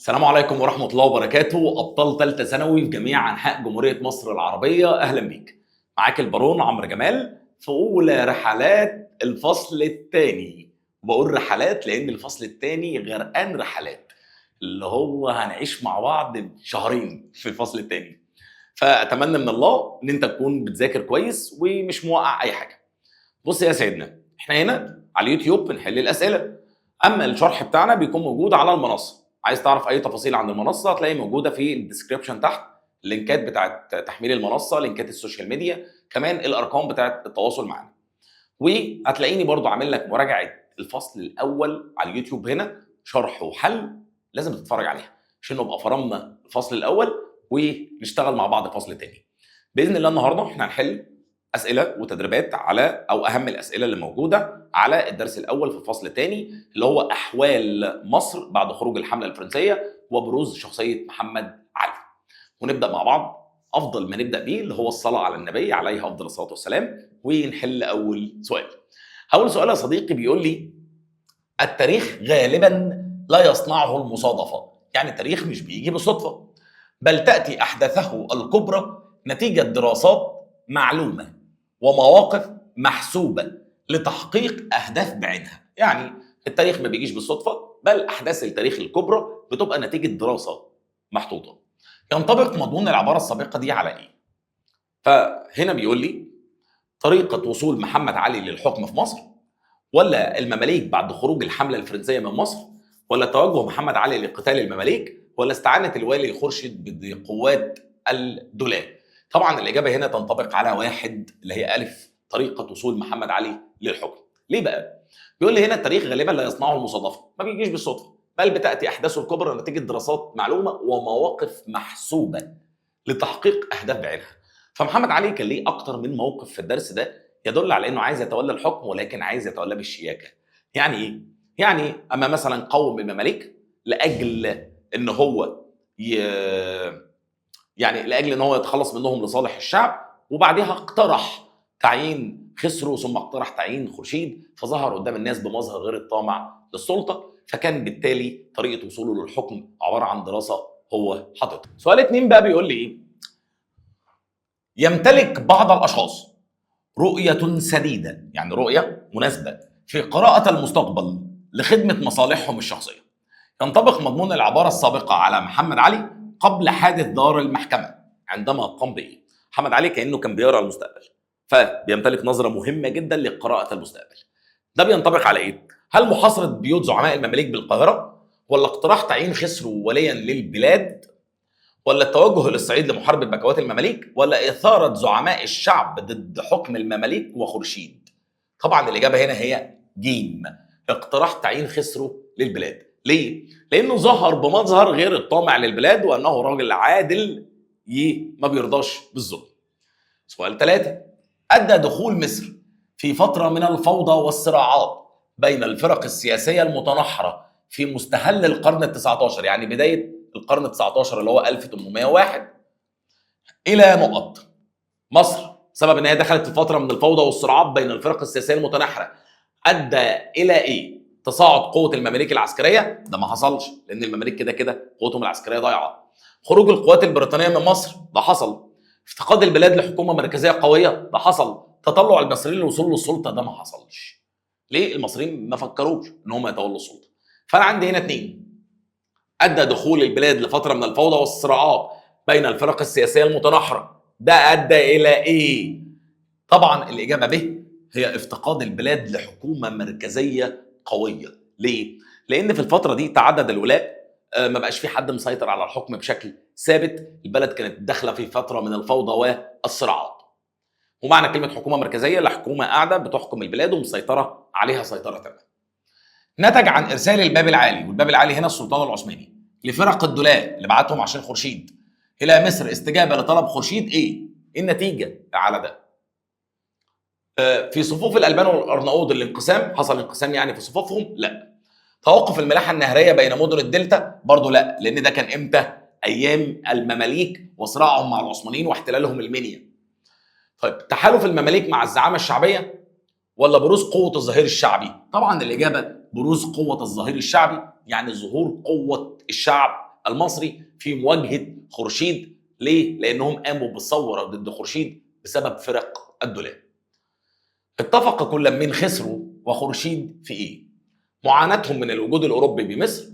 السلام عليكم ورحمة الله وبركاته. أبطال ثالثة ثانوي في جميع أنحاء جمهورية مصر العربية، أهلا بيك. معاك البارون عمرو جمال في أولى رحلات الفصل الثاني. بقول رحلات لأن الفصل الثاني غرقان رحلات، اللي هو هنعيش مع بعض شهرين في الفصل الثاني. فأتمنى من الله إن أنت تكون بتذاكر كويس ومش موقع أي حاجة. بص يا سيدنا، إحنا هنا على اليوتيوب بنحل الأسئلة، أما الشرح بتاعنا بيكون موجود على المنصة. عايز تعرف اي تفاصيل عن المنصه هتلاقي موجوده في الديسكربشن تحت، اللينكات بتاعت تحميل المنصه، لينكات السوشيال ميديا، كمان الارقام بتاعت التواصل معنا. وهتلاقيني برضو عامل لك مراجعه الفصل الاول على اليوتيوب هنا، شرح وحل، لازم تتفرج عليها عشان نبقى فرمنا الفصل الاول ونشتغل مع بعض الفصل الثاني. باذن الله النهارده احنا هنحل اسئله وتدريبات على اهم الاسئله اللي موجوده على الدرس الاول في الفصل الثاني، اللي هو احوال مصر بعد خروج الحمله الفرنسيه وبروز شخصيه محمد علي. ونبدا مع بعض افضل ما نبدا بيه اللي هو الصلاه على النبي عليه افضل الصلاه والسلام، ونحل اول سؤال. اول سؤال يا صديقي بيقول لي: التاريخ غالبا لا يصنعه المصادفه، يعني التاريخ مش بيجي بالصدفه، بل تاتي احداثه الكبرى نتيجه دراسات معلومه ومواقف محسوبه لتحقيق اهداف بعينها. يعني التاريخ ما بيجيش بالصدفه، بل احداث التاريخ الكبرى بتبقى نتيجه دراسه محطوطه. ينطبق مضمون العباره السابقه دي على ايه؟ فهنا بيقول لي: طريقه وصول محمد علي للحكم في مصر، ولا المماليك بعد خروج الحمله الفرنسيه من مصر، ولا توجه محمد علي لقتال المماليك، ولا استعانه الوالي خورشيد بقوات الدولاب. طبعا الاجابه هنا تنطبق على واحد اللي هي الف، طريقه وصول محمد علي للحكم. ليه بقى؟ بيقول لي هنا التاريخ غالبا لا يصنعه المصادفه، ما بيجيش بالصدفه، بل بتاتي احداثه الكبرى نتيجه دراسات معلومه ومواقف محسوبه لتحقيق اهداف بعينها. فمحمد علي كان ليه اكتر من موقف في الدرس ده يدل على انه عايز يتولى الحكم، ولكن عايز يتولى بالشياكه. يعني ايه؟ يعني اما مثلا قوم المماليك لاجل ان هو ي... يعني لاجل ان هو يتخلص منهم لصالح الشعب، وبعدها اقترح تعيين خسرو، ثم اقترح تعيين خورشيد، فظهر قدام الناس بمظهر غير الطامع للسلطه، فكان بالتالي طريقه وصوله للحكم عباره عن دراسه هو حاططها. سؤال 2 بقى بيقول لي ايه؟ يمتلك بعض الاشخاص رؤية سديدة، يعني رؤية مناسبة في قراءة المستقبل لخدمة مصالحهم الشخصية. ينطبق مضمون العبارة السابقة على محمد علي قبل حادث دار المحكمة عندما قام بإيه؟ محمد علي كأنه كان بيقرأ المستقبل، فبيمتلك نظرة مهمة جدا لقراءة المستقبل. ده بينطبق على إيه؟ هل محاصرة بيوت زعماء المماليك بالقاهرة؟ ولا اقتراح تعيين خسرو وليا للبلاد؟ ولا التوجه للصعيد لمحاربة بكوات المماليك؟ ولا إثارة زعماء الشعب ضد حكم المماليك وخورشيد؟ طبعا الإجابة هنا هي جيم، اقتراح تعيين خسرو للبلاد. ليه؟ لأنه ظهر بمظهر غير الطامع للبلاد، وأنه راجل عادل ما بيرضاش بالظلم. سؤال 3: أدى دخول مصر في فترة من الفوضى والصراعات بين الفرق السياسية المتنحرة في مستهل القرن ال19، يعني بداية القرن ال19 اللي هو 1801، إلى نقط. مصر سبب ان هي دخلت في فتره من الفوضى والصراعات بين الفرق السياسيه المتناحره ادى الى ايه؟ تصاعد قوه المماليك العسكريه، ده ما حصلش لان المماليك كده كده قوتهم العسكريه ضايعه. خروج القوات البريطانيه من مصر، ده حصل. افتقاد البلاد لحكومه مركزيه قويه، ده حصل. تطلع المصريين للوصول للسلطه، ده ما حصلش. ليه؟ المصريين ما فكروش ان هم يتولوا السلطه. فانا عندي هنا 2: ادى دخول البلاد لفتره من الفوضى والصراعات بين الفرق السياسيه المتناحره، ده ادى الى ايه؟ طبعا الاجابه ب هي افتقاد البلاد لحكومه مركزيه قويه. ليه؟ لان في الفتره دي تعدد الولاء، ما بقاش في حد مسيطر على الحكم بشكل ثابت، البلد كانت داخله في فتره من الفوضى والصراعات. ومعنى كلمه حكومه مركزيه لحكومه قاعده بتحكم البلاد ومسيطره عليها سيطره تامه. نتج عن ارسال الباب العالي، والباب العالي هنا السلطان العثماني، لفرق الدولاء اللي بعتهم عشان خورشيد الى مصر استجابه لطلب خورشيد. ايه النتيجه على ده؟ في صفوف الالبان والارناؤوط الانقسام، حصل انقسام يعني في صفوفهم؟ لا. توقف الملاحه النهريه بين مدن الدلتا؟ برضه لا، لان ده كان امتى؟ ايام المماليك وصراعهم مع العثمانيين واحتلالهم المنيا. طيب تحالف المماليك مع الزعامه الشعبيه، ولا بروز قوه الظهير الشعبي؟ طبعا الاجابه بروز قوه الظهير الشعبي، يعني ظهور قوه الشعب المصري في مواجهه خورشيد. ليه؟ لانهم قاموا بالثوره ضد خورشيد بسبب فرق الدولاب. اتفق كل من خسرو وخورشيد في ايه؟ معاناتهم من الوجود الاوروبي بمصر،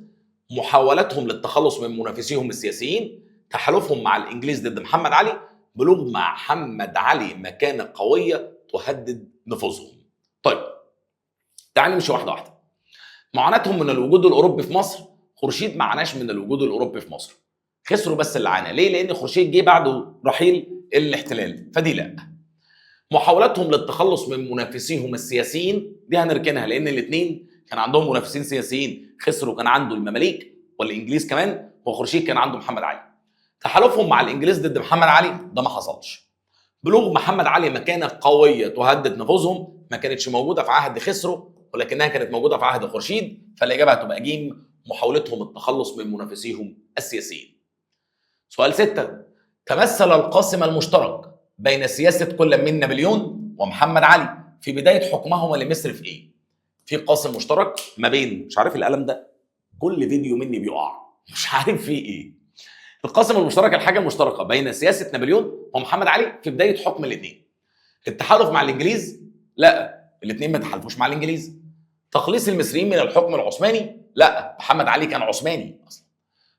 محاولتهم للتخلص من منافسيهم السياسيين، تحالفهم مع الانجليز ضد محمد علي، بلوغ مع محمد علي مكانه قويه تهدد نفوذهم. طيب تعالى نمشي واحده واحده. معاناتهم من الوجود الاوروبي في مصر، خورشيد ما عاناش من الوجود الاوروبي في مصر، خسروا بس اللي عانى. ليه؟ لان خورشيد جه بعده رحيل الاحتلال، فدي لا. محاولتهم للتخلص من منافسيهم السياسيين دي هنركنها، لان الاثنين كان عندهم منافسين سياسيين. خسروا كان عنده المماليك والانجليز كمان، وخورشيد كان عنده محمد علي. تحالفهم مع الانجليز ضد محمد علي ده ما حصلش. بلوغ محمد علي مكانه قويه تهدد نفوذهم ما كانتش موجوده في عهد خسرو، ولكنها كانت موجوده في عهد خورشيد، فالاجابه هتبقى جيم، محاولتهم التخلص من منافسيهم السياسيين. سؤال 6. تمثل القاسم المشترك بين سياسه كل من نابليون ومحمد علي في بدايه حكمهما لمصر في ايه؟ في قاسم مشترك ما بين، مش عارف القلم ده كل فيديو مني بيقع، مش عارف فيه ايه. القاسم المشترك، الحاجه المشتركه بين سياسه نابليون ومحمد علي في بدايه حكم الاثنين. التحالف مع الانجليز؟ لا، الاثنين ما تحالفوش مع الانجليز. تخليص المصريين من الحكم العثماني؟ لا، محمد علي كان عثماني اصلا.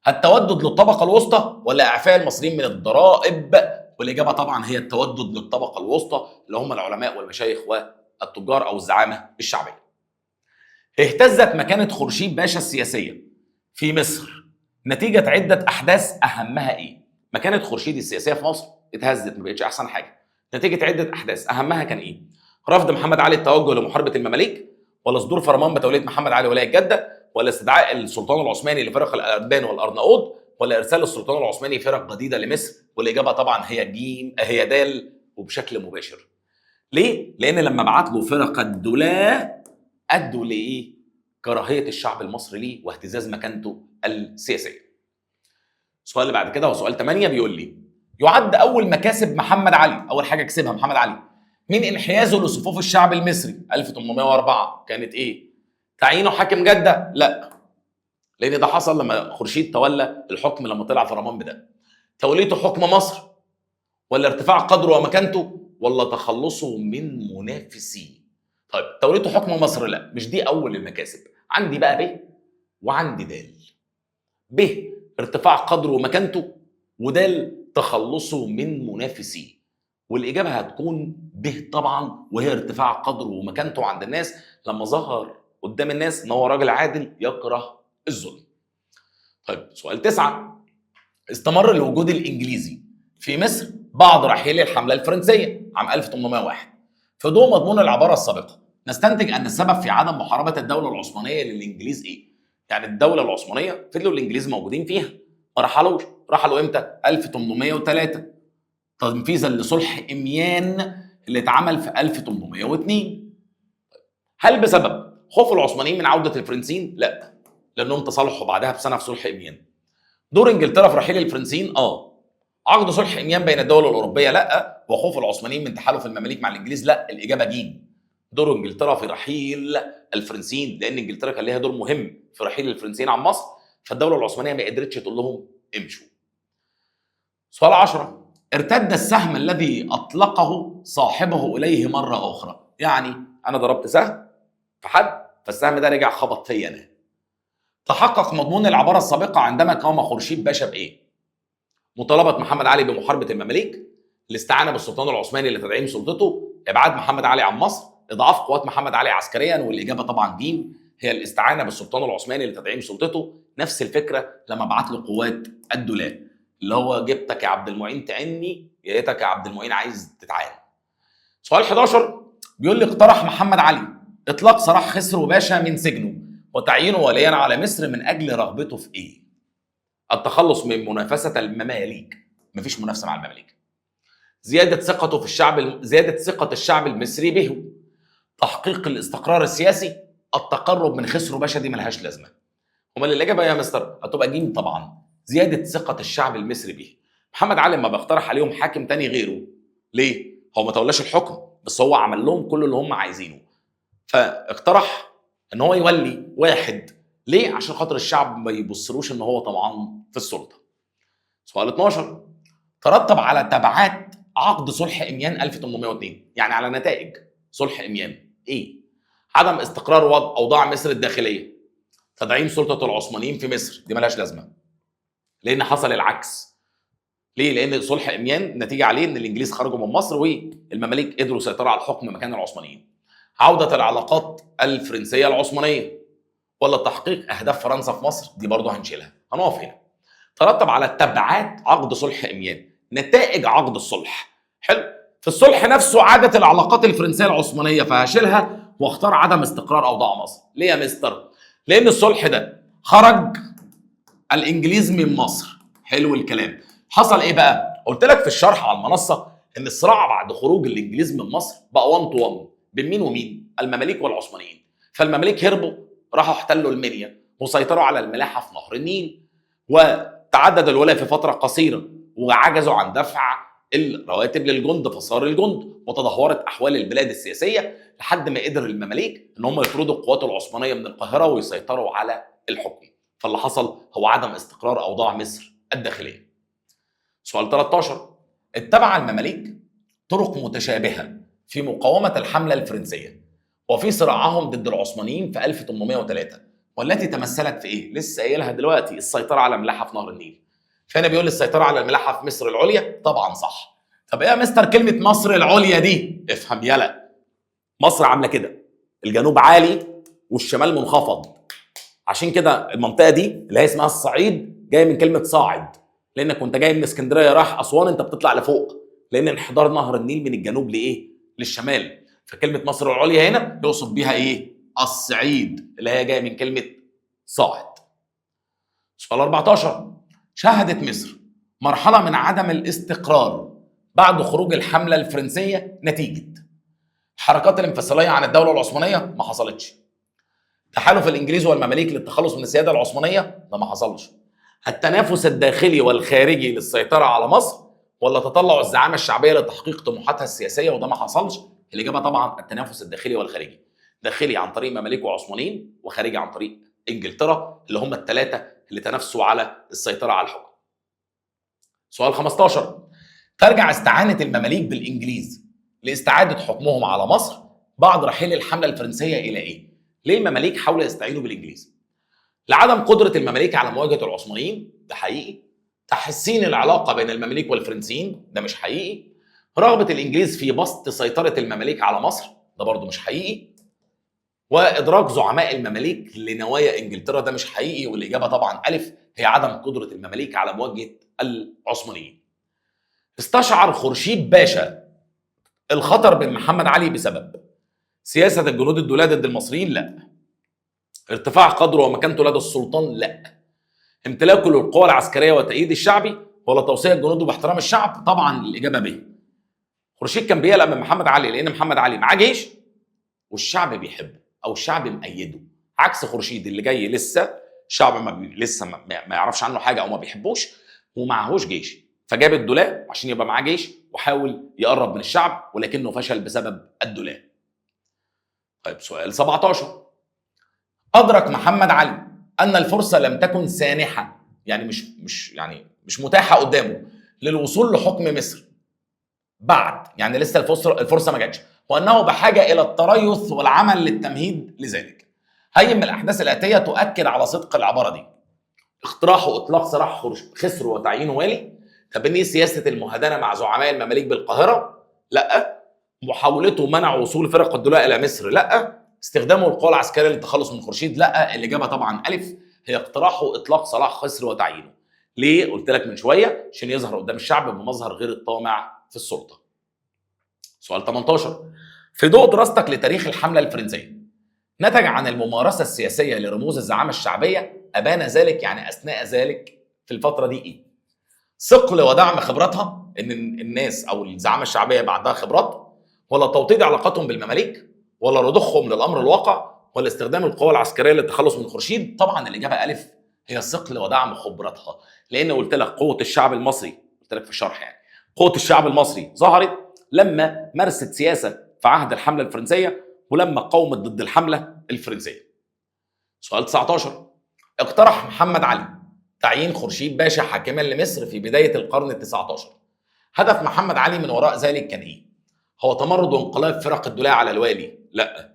التودد للطبقه الوسطى ولا اعفاء المصريين من الضرائب؟ والاجابه طبعا هي التودد للطبقه الوسطى، اللي هم العلماء والمشايخ والتجار او الزعامه الشعبيه. اهتزت مكانه خورشيد باشا السياسيه في مصر نتيجه عده احداث، اهمها ايه؟ مكانه خورشيد السياسيه في مصر اتهزت، ما بقتش احسن حاجه نتيجه عده احداث، اهمها كان ايه؟ رفض محمد علي التوجه لمحاربه المماليك، ولا صدور فرمان بتوليه محمد علي ولايه جده، ولا استدعاء السلطان العثماني لفرق الأربان والأرناؤوط، ولا إرسال السلطان العثماني فرق جديدة لمصر؟ والإجابة طبعا هي جيم، هي دال، وبشكل مباشر. ليه؟ لأن لما بعت له فرق الدولاة أدوا لإيه؟ كراهية الشعب المصري ليه واهتزاز مكانته السياسية. السؤال اللي بعد كده هو سؤال 8، بيقول لي يعد أول مكاسب محمد علي، أول حاجة كسبها محمد علي من انحيازه لصفوف الشعب المصري 1804 كانت إيه؟ تعيينه حاكم جدة؟ لا، لان ده حصل لما خورشيد تولى الحكم لما طلع فرمان بده. توليته حكم مصر، ولا ارتفاع قدره ومكانته، ولا تخلصه من منافسيه؟ طيب توليته حكم مصر لا، مش دي اول المكاسب. عندي بقى ب وعندي د. ب ارتفاع قدره ومكانته، ودال تخلصه من منافسيه. والاجابه هتكون ب طبعا، وهي ارتفاع قدره ومكانته عند الناس لما ظهر قدام الناس ان هو راجل عادل يكره الظلم. طيب سؤال 9. استمر الوجود الانجليزي في مصر بعد رحيل الحمله الفرنسيه عام 1801. في ضوء مضمون العباره السابقه نستنتج ان السبب في عدم محاربه الدوله العثمانيه للانجليز ايه؟ يعني الدوله العثمانيه فضلوا الانجليز موجودين فيها، ما رحلوش. رحلوا امتى؟ 1803 تنفيذا لصلح اميان اللي اتعمل في 1802. هل بسبب خوف العثمانيين من عوده الفرنسيين؟ لا، لانهم تصالحوا بعدها بسنه في صلح اميان. دور انجلترا في رحيل الفرنسيين؟ عقد صلح اميان بين الدول الاوروبيه؟ لا، وخوف العثمانيين من تحالف المماليك مع الانجليز؟ لا، الاجابه ج. دور انجلترا في رحيل الفرنسيين، لان انجلترا كان ليها دور مهم في رحيل الفرنسيين عن مصر، فالدوله العثمانيه ما قدرتش تقول لهم امشوا. سؤال 10. ارتد السهم الذي اطلقه صاحبه اليه مره اخرى. يعني انا ضربت سهم في حد، فالسهم ده رجع خبط فيا انا. تحقق مضمون العباره السابقه عندما قام خورشيد باشا بايه؟ مطالبه محمد علي بمحاربه المماليك، الاستعانه بالسلطان العثماني لتدعيم سلطته، ابعاد محمد علي عن مصر، اضعاف قوات محمد علي عسكريا. والاجابه طبعا ج، هي الاستعانه بالسلطان العثماني لتدعيم سلطته. نفس الفكره لما بعت له قوات الدولاة، اللي هو جبتك يا عبد المعين تعني، يا ريتك يا عبد المعين عايز تتعان. سؤال 11 بيقول لي اقترح محمد علي اطلاق سراح خسرو باشا من سجنه وتعيينه وليا على مصر من اجل رغبته في ايه؟ التخلص من منافسه المماليك، مفيش منافسه مع المماليك. زياده ثقته في الشعب، زياده ثقه الشعب المصري به. تحقيق الاستقرار السياسي. التقرب من خسرو باشا دي ملهاش لازمه. امال الاجابه يا مستر هتبقى ج طبعا، زياده ثقه الشعب المصري به. محمد علي ما بيقترح عليهم حاكم تاني غيره. ليه؟ هو ما تولاش الحكم، بس هو عمل لهم كل اللي هم عايزينه، فاقترح ان هو يولي واحد ليه؟ عشان خاطر الشعب ما يبصلوش ان هو طمعان في السلطه. سؤال 12، ترتب على تبعات عقد صلح اميان 1802، يعني على نتائج صلح اميان ايه؟ عدم استقرار اوضاع مصر الداخليه، تدعيم سلطه العثمانيين في مصر، دي ملهاش لازمه لان حصل العكس. ليه؟ لان صلح اميان نتيجه عليه ان الانجليز خرجوا من مصر والمماليك قدروا يسيطروا على الحكم مكان العثمانيين. عوده العلاقات الفرنسيه العثمانيه، ولا تحقيق اهداف فرنسا في مصر، دي برضه هنشيلها، هنقف هنا. ترتب على تبعات عقد صلح اميان، نتائج عقد الصلح. حلو. في الصلح نفسه عادت العلاقات الفرنسيه العثمانيه، فهشيلها واختار عدم استقرار اوضاع مصر. ليه يا مستر؟ لان الصلح ده خرج الانجليز من مصر. حلو الكلام. حصل ايه بقى؟ قلت لك في الشرح على المنصه ان الصراع بعد خروج الانجليز من مصر بقى 1 تو 1 بين مين ومين؟ المماليك والعثمانيين. فالمماليك هربوا، راحوا احتلوا المنيا وسيطروا على الملاحه في نهر النيل، وتعدد الولاء في فتره قصيره، وعجزوا عن دفع الرواتب للجند فصار الجند، وتدهورت احوال البلاد السياسيه لحد ما قدر المماليك ان هم يطردوا القوات العثمانيه من القاهره ويسيطروا على الحكم. فاللي حصل هو عدم استقرار اوضاع مصر الداخليه. سؤال 13، اتبع المماليك طرق متشابهه في مقاومه الحمله الفرنسيه وفي صراعهم ضد العثمانيين في 1803، والتي تمثلت في ايه؟ لسه قايلها دلوقتي، السيطره على الملاحه في نهر النيل. فهنا بيقول السيطره على الملاحه في مصر العليا، طبعا صح. طب ايه يا مستر كلمه مصر العليا دي؟ افهم يلا. مصر عامله كده، الجنوب عالي والشمال منخفض، عشان كده المنطقه دي اللي هي اسمها الصعيد جايه من كلمه صاعد، لانك وانت جاي من اسكندريه رايح اسوان انت بتطلع لفوق، لان انحدار نهر النيل من الجنوب لايه؟ للشمال. فكلمه مصر العليا هنا يقصد بيها ايه؟ الصعيد، اللي هي جايه من كلمه صاعد. سؤال 14، شهدت مصر مرحله من عدم الاستقرار بعد خروج الحمله الفرنسيه نتيجه الحركات الانفصاليه عن الدوله العثمانيه، ما حصلتش. تحالف الانجليز والمماليك للتخلص من السياده العثمانيه، ده ما حصلش. التنافس الداخلي والخارجي للسيطره على مصر، ولا تطلع الزعامه الشعبيه لتحقيق طموحاتها السياسيه، وده ما حصلش. الاجابه طبعا التنافس الداخلي والخارجي. داخلي عن طريق مماليك وعثمانيين، وخارجي عن طريق انجلترا، اللي هم الثلاثه اللي تنافسوا على السيطره على الحكم. سؤال 15، ترجع استعانه المماليك بالانجليز لاستعاده حكمهم على مصر بعد رحيل الحمله الفرنسيه الى ايه؟ ليه المماليك حاولوا يستعينوا بالانجليز؟ لعدم قدره المماليك على مواجهه العثمانيين، ده حقيقي. تحسين العلاقه بين المماليك والفرنسيين، ده مش حقيقي. رغبه الانجليز في بسط سيطره المماليك على مصر، ده برضه مش حقيقي. وادراك زعماء المماليك لنوايا انجلترا، ده مش حقيقي. والاجابه طبعا الف، هي عدم قدره المماليك على مواجهه العثمانيين. استشعر خورشيد باشا الخطر بين محمد علي بسبب سياسه الجنود الدولاه ضد المصريين، لا. ارتفاع قدره ومكانته لدى السلطان، لا. امتلاكه للقوى العسكريه والتأييد الشعبي، ولا توصيه جنوده باحترام الشعب، طبعا الاجابه ب. خورشيد كان بيقلق من محمد علي لان محمد علي معاه جيش والشعب بيحبه او الشعب مأيده، عكس خورشيد اللي جاي لسه الشعب لسه ما يعرفش عنه حاجه او ما بيحبوش ومعهوش جيش، فجاب الدولاه عشان يبقى معاه جيش وحاول يقرب من الشعب ولكنه فشل بسبب الدولاه. طيب سؤال 17، أدرك محمد علي أن الفرصة لم تكن سانحة، يعني مش متاحة قدامه للوصول لحكم مصر بعد، يعني لسه الفرصة ما جاتش، وأنه بحاجة إلى التريث والعمل للتمهيد لذلك. هي من الأحداث الآتية تؤكد على صدق العبارة دي: اقتراح وإطلاق سراح خسر وتعيينه والي، تبني سياسة المهادنة مع زعماء المماليك بالقاهرة، لا. محاولته منع وصول فرق الدولة إلى مصر، لا. استخدامه القوى العسكريه للتخلص من خورشيد، لا. الاجابه طبعا الف، هي اقتراحه اطلاق صلاح خسر وتعيينه. ليه؟ قلت لك من شويه، عشان يظهر قدام الشعب بمظهر غير الطامع في السلطه. سؤال 18، في ضوء دراستك لتاريخ الحمله الفرنسيه، نتج عن الممارسه السياسيه لرموز الزعامه الشعبيه ابان ذلك، يعني اثناء ذلك في الفتره دي ايه؟ ثقل ودعم خبراتها، ان الناس او الزعامه الشعبيه يبقى عندها خبرات، ولا توطيد علاقاتهم بالمماليك، ولا رضوخهم للامر الواقع، ولا استخدام القوى العسكريه للتخلص من خورشيد؟ طبعا الاجابه الف، هي ثقل ودعم خبراتها، لان قلت لك قوه الشعب المصري، قلت لك في الشرح يعني قوه الشعب المصري ظهرت لما مارست سياسه في عهد الحمله الفرنسيه ولما قاومت ضد الحمله الفرنسيه. سؤال 19، اقترح محمد علي تعيين خورشيد باشا حاكما لمصر في بداية القرن ال19. هدف محمد علي من وراء ذلك كان ايه؟ هو تمرد وانقلاب فرق الدولاء على الوالي؟ لا.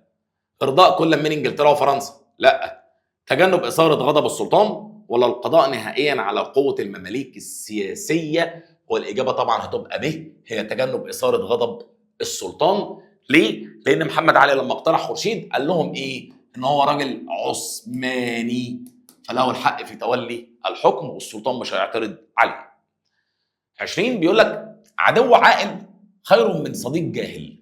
ارضاء كل من انجلترا وفرنسا؟ لا. تجنب اثاره غضب السلطان؟ ولا القضاء نهائيا على قوه المماليك السياسيه؟ والاجابه طبعا هتبقى ب، هي تجنب اثاره غضب السلطان. ليه؟ لان محمد علي لما اقترح خورشيد قال لهم ايه؟ ان هو راجل عثماني فله الحق في تولي الحكم والسلطان مش هيعترض عليه. 20 بيقول لك عدو عاقل خير من صديق جاهل.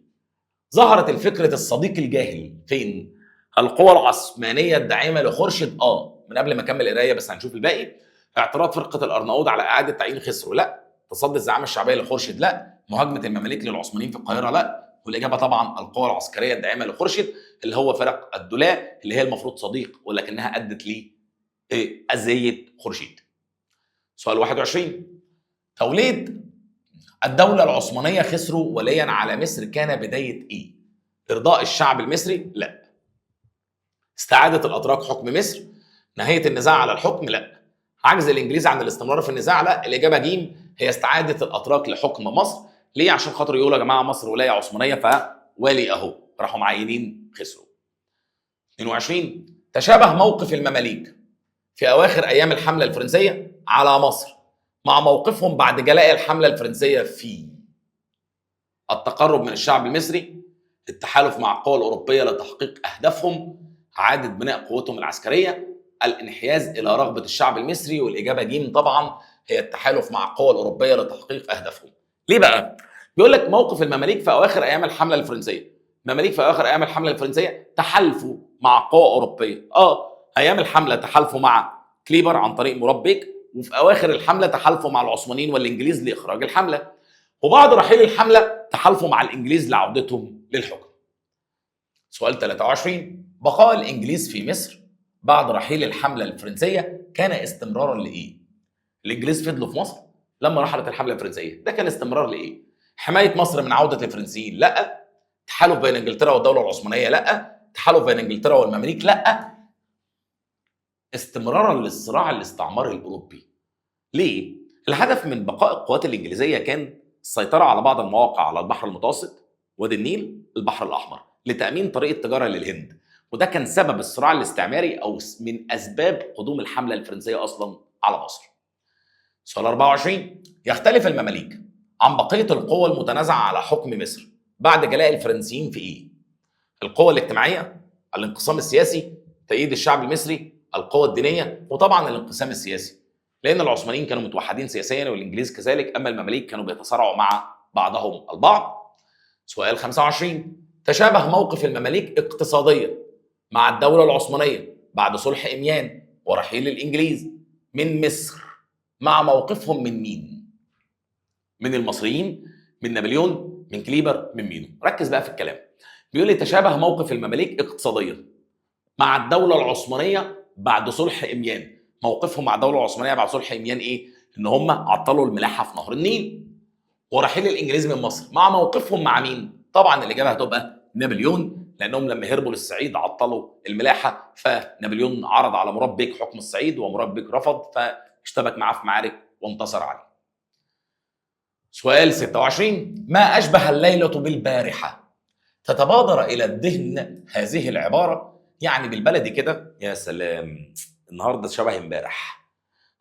ظهرت الفكرة الصديق الجاهل فين؟ القوى العثمانية الداعمة لخورشيد من قبل ما اكمل قرايه بس هنشوف الباقي. اعتراض فرقة الارناؤوط على اعادة تعيين خسرو؟ لا. تصدي الزعامة الشعبية لخورشيد؟ لا. مهاجمة المماليك للعثمانيين في القاهرة؟ لا. والاجابة طبعا القوى العسكرية الداعمة لخورشيد اللي هو فرق الدولاء اللي هي المفروض صديق ولكنها ادت لي اذية خورشيد. سؤال 21. توليد الدولة العثمانية خسرو وليا على مصر كان بداية ايه؟ ارضاء الشعب المصري؟ لا. استعادة الاتراك حكم مصر؟ نهاية النزاع على الحكم؟ لا. عجز الانجليز عن الاستمرار في النزاع؟ لا. الاجابة ج، هي استعادة الاتراك لحكم مصر. ليه؟ عشان خاطر يقولوا يا جماعة مصر ولاية عثمانية فوالي اهو، راحوا معينين خسرو. 22. تشابه موقف المماليك في اواخر ايام الحملة الفرنسية على مصر مع موقفهم بعد جلاء الحملة الفرنسية في التقرب من الشعب المصري، التحالف مع القوى الأوروبية لتحقيق أهدافهم، إعادة بناء قوتهم العسكرية، الانحياز إلى رغبة الشعب المصري. والإجابة ج طبعا هي التحالف مع القوى الأوروبية لتحقيق أهدافهم. ليه بقى؟ بيقول لك موقف المماليك في أواخر أيام الحملة الفرنسية. المماليك في أواخر أيام الحملة الفرنسية تحالفوا مع قوى أوروبية. أيام الحملة تحالفوا مع كليبر عن طريق مراد بيك، وفي أواخر الحملة تحالفوا مع العثمانيين والإنجليز لإخراج الحملة، وبعد رحيل الحملة تحالفوا مع الإنجليز لعودتهم للحكم. سؤال 23. بقاء الإنجليز في مصر بعد رحيل الحملة الفرنسية كان استمرارا لإيه؟ الإنجليز فضلوا في مصر لما رحلت الحملة الفرنسية، ده كان استمرار لإيه؟ حماية مصر من عودة الفرنسيين؟ لا. تحالف بين إنجلترا والدولة العثمانية؟ لا. تحالف بين إنجلترا والمماليك؟ لا. استمرارا للصراع الاستعماري الأوروبي. ليه؟ الهدف من بقاء القوات الإنجليزية كان السيطرة على بعض المواقع على البحر المتوسط، وادي النيل، البحر الأحمر، لتأمين طريق التجارة للهند، وده كان سبب الصراع الاستعماري أو من أسباب قدوم الحملة الفرنسية أصلا على مصر. سؤال 24. يختلف المماليك عن بقية القوى المتنازعة على حكم مصر بعد جلاء الفرنسيين في إيه؟ القوة الاجتماعية، الانقسام السياسي، تأييد الشعب المصري، القوة الدينية، وطبعا الانقسام السياسي، لأن العثمانيين كانوا متوحدين سياسيا والإنجليز كذلك، أما المماليك كانوا بيتصارعوا مع بعضهم البعض. سؤال 25. تشابه موقف المماليك اقتصاديا مع الدولة العثمانية بعد صلح إميان ورحيل الإنجليز من مصر مع موقفهم من مين؟ من المصريين، من نابليون، من كليبر، من مينو. ركز بقى في الكلام. بيقول لي تشابه موقف المماليك اقتصاديا مع الدولة العثمانية بعد صلح إميان. موقفهم مع الدولة العثمانية بعد صلح إميان إيه؟ إن هم عطلوا الملاحة في نهر النيل. ورحيل الإنجليز من مصر مع موقفهم مع مين؟ طبعا الإجابة هتبقى نابليون، لأنهم لما هربوا للصعيد عطلوا الملاحة، فنابليون عرض على مراد بيك حكم الصعيد ومراد بيك رفض فاشتبك معاه في معارك وانتصر عليه. سؤال 26. ما أشبه الليلة بالبارحة؟ تتبادر إلى الذهن هذه العبارة، يعني بالبلدي كده يا سلام النهارده شبه امبارح،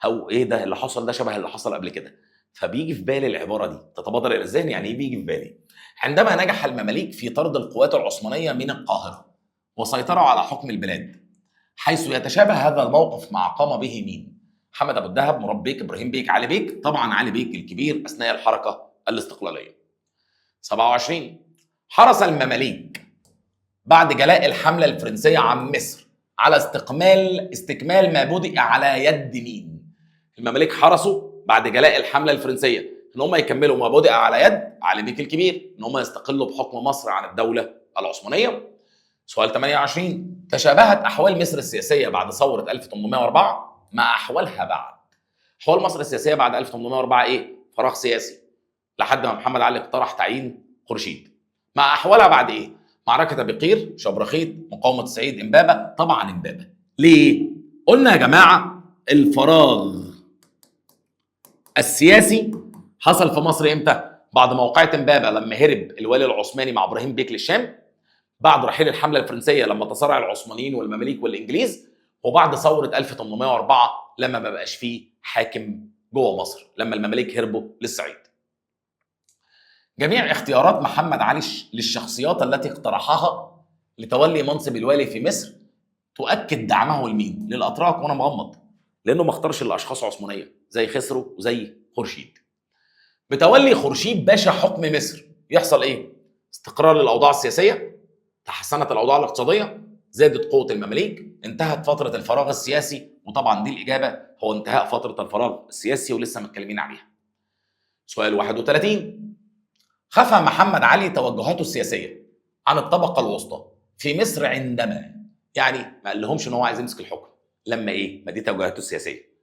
او ايه ده اللي حصل ده شبه اللي حصل قبل كده. فبيجي في بالي العباره دي تتبادر الى الذهن، يعني ايه بيجي في بالي؟ عندما نجح المماليك في طرد القوات العثمانيه من القاهره وسيطروا على حكم البلاد، حيث يتشابه هذا الموقف مع قام به مين؟ محمد ابو الدهب، مراد بيك، ابراهيم بيك، علي بيك. طبعا علي بيك الكبير اثناء الحركه الاستقلاليه. 27. حرص المماليك بعد جلاء الحملة الفرنسية عن مصر على استكمال ما بدأ على يد مين؟ المماليك حرصوا بعد جلاء الحملة الفرنسية ان هم يكملوا ما بدأ على يد علي بيك الكبير، ان هم يستقلوا بحكم مصر عن الدولة العثمانية. سؤال 28. تشابهت احوال مصر السياسية بعد ثورة 1804 مع احوالها بعد. احوال مصر السياسية بعد 1804 ايه؟ فراغ سياسي لحد ما محمد علي اقترح تعيين خورشيد. مع احوالها بعد ايه؟ معركة أبي قير، شبرخيت، مقاومة السعيد، إمبابة. طبعا إمبابة. ليه؟ قلنا يا جماعه الفراغ السياسي حصل في مصر امتى؟ بعد موقعة امبابة لما هرب الوالي العثماني مع ابراهيم بيك للشام، بعد رحيل الحمله الفرنسيه لما تصارع العثمانيين والمماليك والانجليز، وبعد ثوره 1804 لما ما بقاش فيه حاكم جوه مصر، لما المماليك هربوا للصعيد. جميع اختيارات محمد علي للشخصيات التي اقترحها لتولي منصب الوالي في مصر تؤكد دعمه لمين؟ للاتراك، وانا مغمض لانه ما اختارش الا اشخاص عثمانيه زي خسرو وزي خورشيد. بتولي خورشيد باشا حكم مصر يحصل ايه؟ استقرار الاوضاع السياسيه، تحسنت الاوضاع الاقتصاديه، زادت قوه المماليك، انتهت فتره الفراغ السياسي، وطبعا دي الاجابه هو انتهاء فتره الفراغ السياسي ولسه متكلمين عليها. سؤال 31. خفى محمد علي توجهاته السياسيه عن الطبقه الوسطى في مصر عندما، يعني ما قال لهمش ان هو عايز يمسك الحكم، لما ايه؟ ما دي توجهاته السياسيه.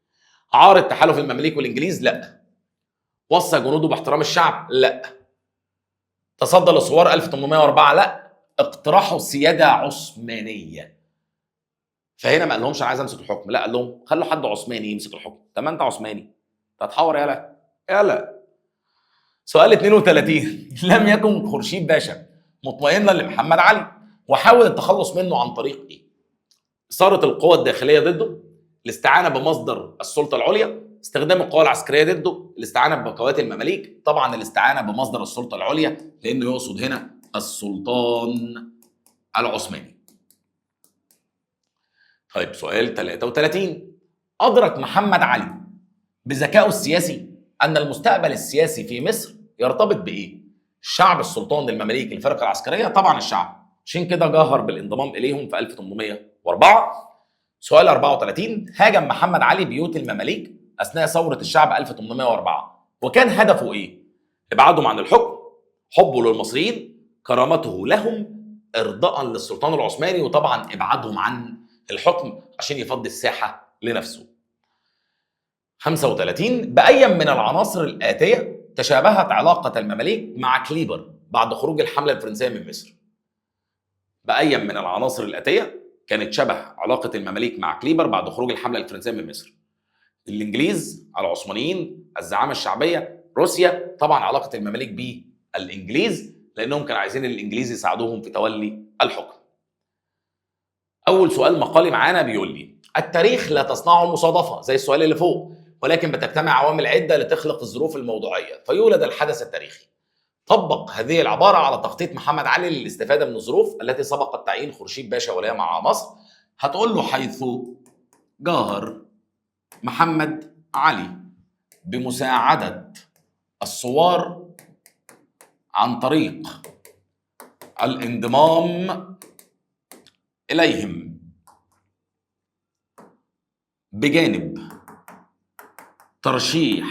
عارض تحالف المماليك والانجليز؟ لا. وصى جنوده باحترام الشعب؟ لا. تصدى لثوار 1804؟ لا. اقترحوا سياده عثمانيه. فهنا ما قالهمش انا عايز امسك الحكم، لا، قال لهم خلوا حد عثماني يمسك الحكم. طب ما انت عثماني، انت هتحور يالا يالا. سؤال 32. لم يكن خورشيد باشا مطمئنا لمحمد علي وحاول التخلص منه عن طريق ايه؟ إثارة القوى الداخلية ضده، الاستعانة بمصدر السلطة العليا، استخدام القوى العسكرية ضده، الاستعانة بقوات المماليك. طبعا الاستعانة بمصدر السلطة العليا، لأنه يقصد هنا السلطان العثماني. طيب سؤال 33. أدرك محمد علي بذكائه السياسي أن المستقبل السياسي في مصر يرتبط بإيه؟ الشعب، السلطان، المماليك، الفرقة العسكرية؟ طبعا الشعب، عشان كده جاهر بالانضمام إليهم في 1804. سؤال 34. هاجم محمد علي بيوت المماليك أثناء ثورة الشعب 1804 وكان هدفه إيه؟ إبعادهم عن الحكم، حبه للمصريين، كرامته لهم، إرضاء للسلطان العثماني، وطبعا إبعادهم عن الحكم عشان يفضي الساحة لنفسه. 35. بأي من العناصر الآتية تشابهت علاقة المماليك مع كليبر بعد خروج الحملة الفرنسية من مصر؟ بأي من العناصر الآتية كانت شبه علاقة المماليك مع كليبر بعد خروج الحملة الفرنسية من مصر؟ الإنجليز، العثمانيين، الزعامة الشعبية، روسيا. طبعا علاقة المماليك بالإنجليز لأنهم كانوا عايزين الإنجليز يساعدوهم في تولي الحكم. أول سؤال مقالي معانا بيقول لي التاريخ لا تصنعه مصادفة زي السؤال اللي فوق، ولكن بتجتمع عوامل عدة لتخلق الظروف الموضوعية فيولد الحدث التاريخي. طبق هذه العبارة على تخطيط محمد علي للاستفادة من الظروف التي سبقت تعيين خورشيد باشا وليا مع مصر. هتقول له حيث جاهر محمد علي بمساعدة الثوار عن طريق الانضمام إليهم بجانب ترشيحه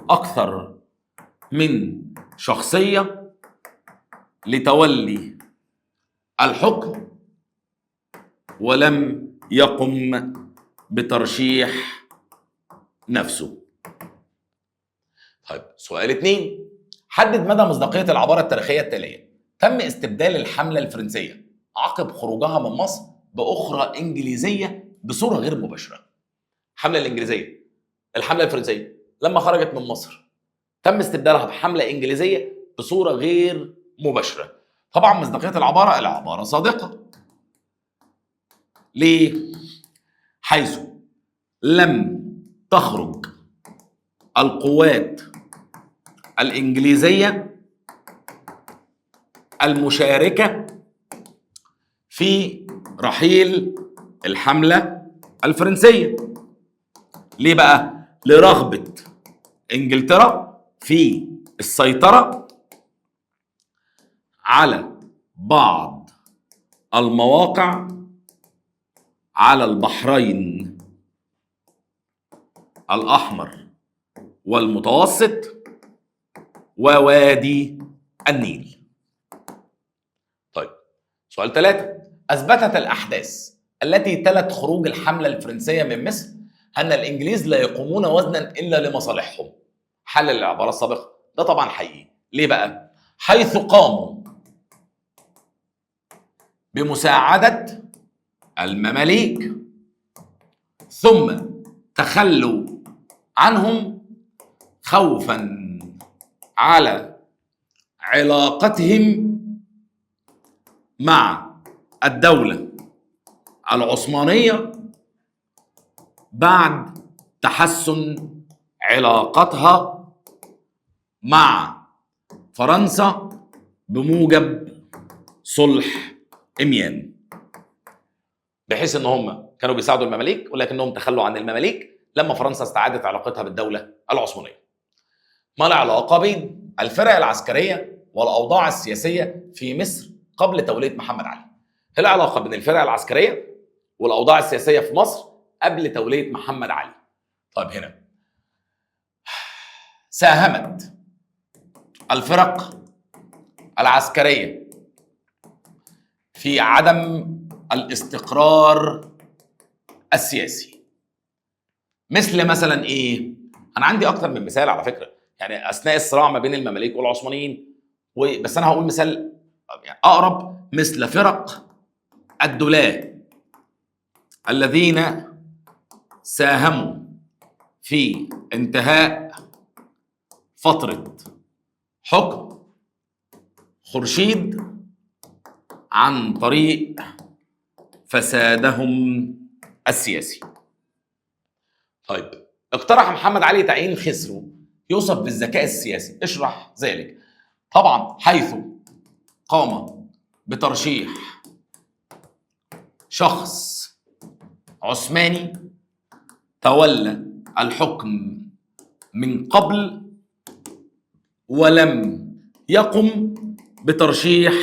أكثر من شخصية لتولي الحكم ولم يقم بترشيح نفسه. طيب سؤال 2. حدد مدى مصداقية العبارة التاريخية التالية: تم استبدال الحملة الفرنسية عقب خروجها من مصر بأخرى إنجليزية بصورة غير مباشرة. الحملة الإنجليزية، الحملة الفرنسية لما خرجت من مصر تم استبدالها بحملة إنجليزية بصورة غير مباشرة. طبعا مصداقية العبارة صادقة. ليه؟ حيث لم تخرج القوات الإنجليزية المشاركة في رحيل الحملة الفرنسية. ليه بقى؟ لرغبة إنجلترا في السيطرة على بعض المواقع على البحرين الأحمر والمتوسط ووادي النيل. طيب سؤال 3. أثبتت الأحداث التي تلت خروج الحملة الفرنسية من مصر أن الإنجليز لا يقومون وزنا إلا لمصالحهم. حل العبارة السابقة ده طبعا حقيقي. ليه بقى؟ حيث قاموا بمساعدة المماليك ثم تخلوا عنهم خوفا على علاقتهم مع الدولة العثمانية بعد تحسن علاقتها مع فرنسا بموجب صلح اميان، بحيث ان هم كانوا بيساعدوا المماليك ولكنهم تخلوا عن المماليك لما فرنسا استعادت علاقتها بالدولة العثمانية. ما العلاقة بين الفرق العسكرية والأوضاع السياسية في مصر قبل تولية محمد علي؟ ايه العلاقة بين الفرق العسكرية والأوضاع السياسية في مصر قبل تولية محمد علي؟ طيب هنا ساهمت الفرق العسكرية في عدم الاستقرار السياسي. مثلا ايه؟ انا عندي اكتر من مثال على فكرة، يعني اثناء الصراع ما بين المماليك والعثمانيين، بس انا هقول مثال يعني اقرب، مثل فرق الدولاة الذين ساهموا في انتهاء فترة حكم خورشيد عن طريق فسادهم السياسي. طيب اقترح محمد علي تعيين خسرو يوصف بالذكاء السياسي، اشرح ذلك. طبعا حيث قام بترشيح شخص عثماني تولى الحكم من قبل ولم يقم بترشيح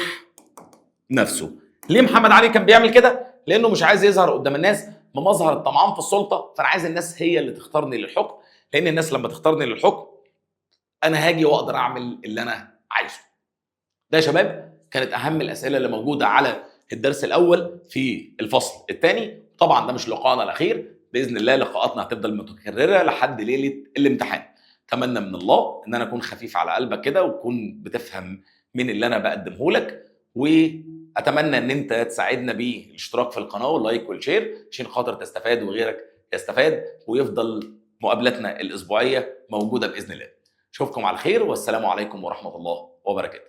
نفسه. ليه محمد علي كان بيعمل كده؟ لانه مش عايز يظهر قدام الناس بمظهر الطمعان في السلطه، فانا عايز الناس هي اللي تختارني للحكم، لان الناس لما تختارني للحكم انا هاجي واقدر اعمل اللي انا عايزه. ده يا شباب كانت اهم الاسئله اللي موجوده على الدرس الاول في الفصل الثاني. طبعا ده مش لقاءنا الاخير، باذن الله لقاءاتنا هتفضل متكرره لحد ليله الامتحان. اتمنى من الله ان انا اكون خفيف على قلبك كده وتكون بتفهم من اللي انا بقدمه لك، واتمنى ان انت تساعدنا بالاشتراك في القناه واللايك والشير عشان خاطر تستفاد وغيرك يستفاد، ويفضل مقابلتنا الاسبوعيه موجوده باذن الله. اشوفكم على خير والسلام عليكم ورحمه الله وبركاته.